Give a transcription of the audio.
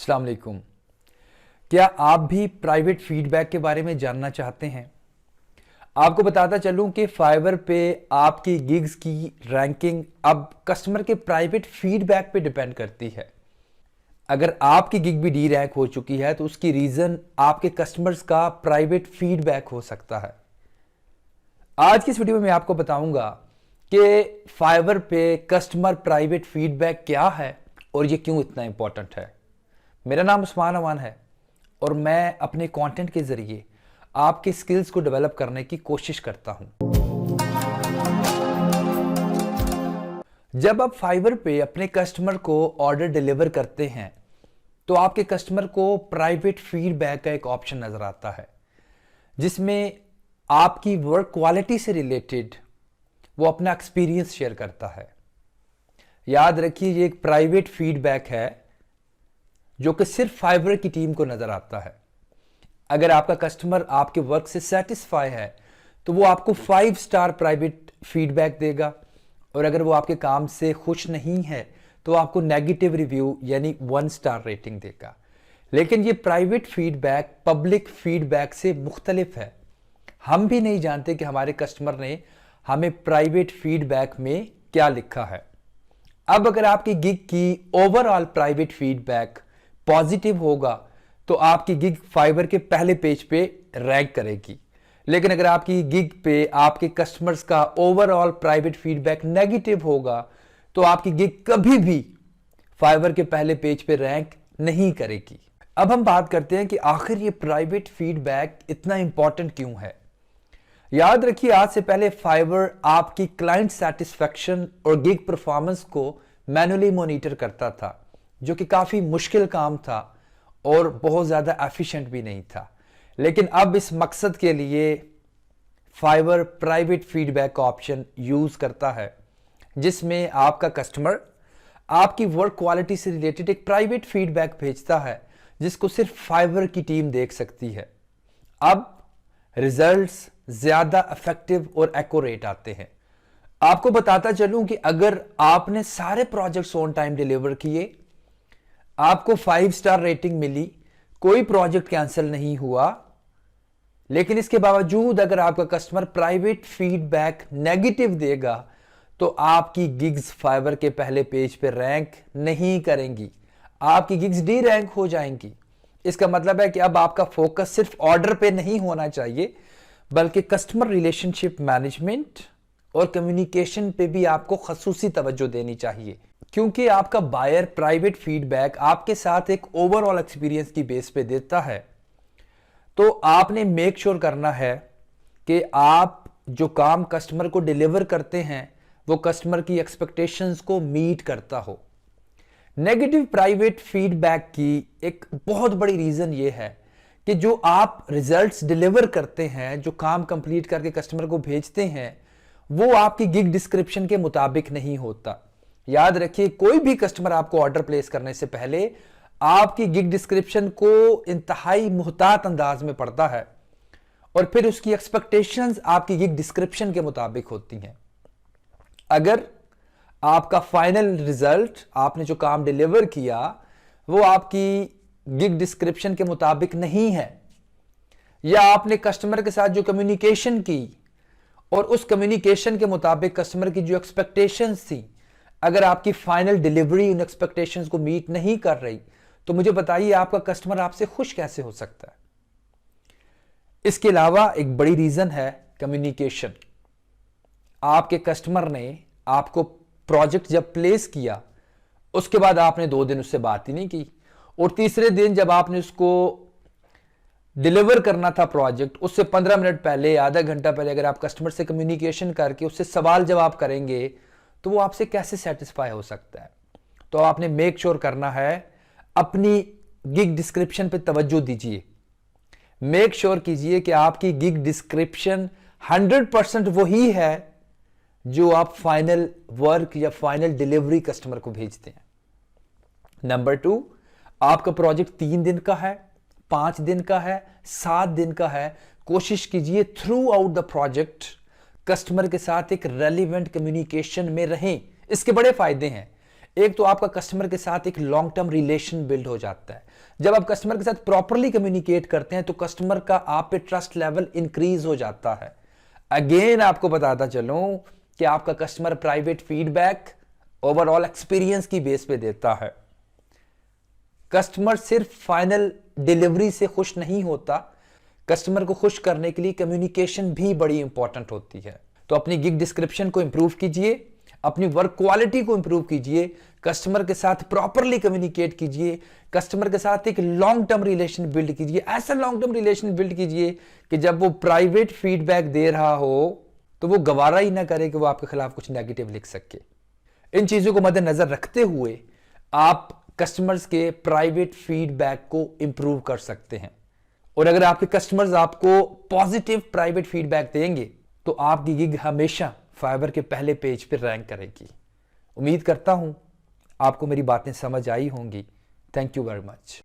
अस्सलाम वालेकुम। क्या आप भी प्राइवेट फीडबैक के बारे में जानना चाहते हैं? आपको बताता चलूं कि फाइवर पे आपकी गिग्स की रैंकिंग अब कस्टमर के प्राइवेट फीडबैक पे डिपेंड करती है। अगर आपकी गिग भी डी रैंक हो चुकी है तो उसकी रीजन आपके कस्टमर्स का प्राइवेट फीडबैक हो सकता है। आज की इस वीडियो में मैं आपको बताऊंगा कि फाइवर पे कस्टमर प्राइवेट फीडबैक क्या है और ये क्यों इतना इंपॉर्टेंट है। मेरा नाम उस्मान अमान है और मैं अपने कंटेंट के जरिए आपके स्किल्स को डेवलप करने की कोशिश करता हूं। जब आप फाइवर पे अपने कस्टमर को ऑर्डर डिलीवर करते हैं तो आपके कस्टमर को प्राइवेट फीडबैक का एक ऑप्शन नजर आता है जिसमें आपकी वर्क क्वालिटी से रिलेटेड वो अपना एक्सपीरियंस शेयर करता है। याद रखिए, ये एक प्राइवेट फीडबैक है जो कि सिर्फ फाइवर की टीम को नजर आता है। अगर आपका कस्टमर आपके वर्क से सेटिस्फाई है तो वो आपको 5 स्टार प्राइवेट फीडबैक देगा, और अगर वो आपके काम से खुश नहीं है तो आपको नेगेटिव रिव्यू यानी 1 स्टार रेटिंग देगा। लेकिन ये प्राइवेट फीडबैक पब्लिक फीडबैक से मुख्तलिफ है। हम भी नहीं जानते कि हमारे कस्टमर ने हमें प्राइवेट फीडबैक में क्या लिखा है। अब अगर आपकी गिग की ओवरऑल प्राइवेट फीडबैक पॉजिटिव होगा तो आपकी गिग फाइवर के पहले पेज पे रैंक करेगी। लेकिन अगर आपकी गिग पे आपके कस्टमर्स का ओवरऑल प्राइवेट फीडबैक नेगेटिव होगा तो आपकी गिग कभी भी फाइवर के पहले पेज पे रैंक नहीं करेगी। अब हम बात करते हैं कि आखिर ये प्राइवेट फीडबैक इतना इंपॉर्टेंट क्यों है। याद रखिए, आज से पहले फाइवर आपकी क्लाइंट सेटिस्फैक्शन और गिग परफॉर्मेंस को मैनुअली मॉनिटर करता था, जो कि काफी मुश्किल काम था और बहुत ज्यादा एफिशिएंट भी नहीं था। लेकिन अब इस मकसद के लिए फाइवर प्राइवेट फीडबैक का ऑप्शन यूज करता है जिसमें आपका कस्टमर आपकी वर्क क्वालिटी से रिलेटेड एक प्राइवेट फीडबैक भेजता है जिसको सिर्फ फाइवर की टीम देख सकती है। अब रिजल्ट्स ज्यादा इफेक्टिव और एक्यूरेट आते हैं। आपको बताता चलूं कि अगर आपने सारे प्रोजेक्ट्स ऑन टाइम डिलीवर किए, आपको 5 स्टार रेटिंग मिली, कोई प्रोजेक्ट कैंसिल नहीं हुआ, लेकिन इसके बावजूद अगर आपका कस्टमर प्राइवेट फीडबैक नेगेटिव देगा तो आपकी गिग्स फाइवर के पहले पेज पे रैंक नहीं करेंगी, आपकी गिग्स डी रैंक हो जाएंगी। इसका मतलब है कि अब आपका फोकस सिर्फ ऑर्डर पे नहीं होना चाहिए बल्कि कस्टमर रिलेशनशिप मैनेजमेंट और कम्युनिकेशन पे भी आपको खसूसी तवज्जो देनी चाहिए, क्योंकि आपका बायर प्राइवेट फीडबैक आपके साथ एक ओवरऑल एक्सपीरियंस की बेस पे देता है। तो आपने मेक श्योर करना है कि आप जो काम कस्टमर को डिलीवर करते हैं वो कस्टमर की एक्सपेक्टेशंस को मीट करता हो। नेगेटिव प्राइवेट फीडबैक की एक बहुत बड़ी रीजन ये है कि जो आप रिजल्ट्स डिलीवर करते हैं, जो काम कंप्लीट करके कस्टमर को भेजते हैं, वो आपकी गिग डिस्क्रिप्शन के मुताबिक नहीं होता। याद रखिए, कोई भी कस्टमर आपको ऑर्डर प्लेस करने से पहले आपकी गिग डिस्क्रिप्शन को इंतहाई मुहतात अंदाज में पढ़ता है और फिर उसकी एक्सपेक्टेशंस आपकी गिग डिस्क्रिप्शन के मुताबिक होती हैं। अगर आपका फाइनल रिजल्ट, आपने जो काम डिलीवर किया, वो आपकी गिग डिस्क्रिप्शन के मुताबिक नहीं है, या आपने कस्टमर के साथ जो कम्युनिकेशन की और उस कम्युनिकेशन के मुताबिक कस्टमर की जो एक्सपेक्टेशंस थी, अगर आपकी फाइनल डिलीवरी उन एक्सपेक्टेशंस को मीट नहीं कर रही तो मुझे बताइए आपका कस्टमर आपसे खुश कैसे हो सकता है। इसके अलावा एक बड़ी रीजन है कम्युनिकेशन। आपके कस्टमर ने आपको प्रोजेक्ट जब प्लेस किया उसके बाद आपने 2 दिन उससे बात ही नहीं की, और तीसरे दिन जब आपने उसको डिलीवर करना था प्रोजेक्ट, उससे 15 मिनट पहले, आधा घंटा पहले अगर आप कस्टमर से कम्युनिकेशन करके उससे सवाल जवाब करेंगे तो वो आपसे कैसे सेटिस्फाई हो सकता है। तो आपने मेक श्योर करना है, अपनी गिग डिस्क्रिप्शन पे तवज्जो दीजिए। मेक श्योर कीजिए कि आपकी गिग डिस्क्रिप्शन 100% वही है जो आप फाइनल वर्क या फाइनल डिलीवरी कस्टमर को भेजते हैं। नंबर 2, आपका प्रोजेक्ट 3 दिन का है, 5 दिन का है, 7 दिन का है, कोशिश कीजिए through out the project customer के साथ एक रेलिवेंट कम्युनिकेशन में रहें। इसके बड़े फायदे हैं। एक तो आपका कस्टमर के साथ एक लॉन्ग टर्म रिलेशन बिल्ड हो जाता है। जब आप कस्टमर के साथ प्रॉपरली कम्युनिकेट करते हैं तो कस्टमर का आप पे ट्रस्ट लेवल इंक्रीज हो जाता है। अगेन आपको बताता चलूं कि आपका customer private feedback overall experience की बेस पे देता है। कस्टमर सिर्फ फाइनल डिलीवरी से खुश नहीं होता, कस्टमर को खुश करने के लिए कम्युनिकेशन भी बड़ी इंपॉर्टेंट होती है। तो अपनी गिग डिस्क्रिप्शन को इंप्रूव कीजिए, अपनी वर्क क्वालिटी को इंप्रूव कीजिए, कस्टमर के साथ प्रॉपरली कम्युनिकेट कीजिए, कस्टमर के साथ एक लॉन्ग टर्म रिलेशन बिल्ड कीजिए। ऐसा लॉन्ग टर्म रिलेशन बिल्ड कीजिए कि जब वो प्राइवेट फीडबैक दे रहा हो तो वो गवारा ही ना करे कि वो आपके खिलाफ कुछ नेगेटिव लिख सके। इन चीजों को मद्देनजर रखते हुए आप कस्टमर्स के प्राइवेट फीडबैक को इंप्रूव कर सकते हैं। और अगर आपके कस्टमर्स आपको पॉजिटिव प्राइवेट फीडबैक देंगे तो आपकी गिग हमेशा फाइवर के पहले पेज पर रैंक करेगी। उम्मीद करता हूं आपको मेरी बातें समझ आई होंगी। Thank you very much.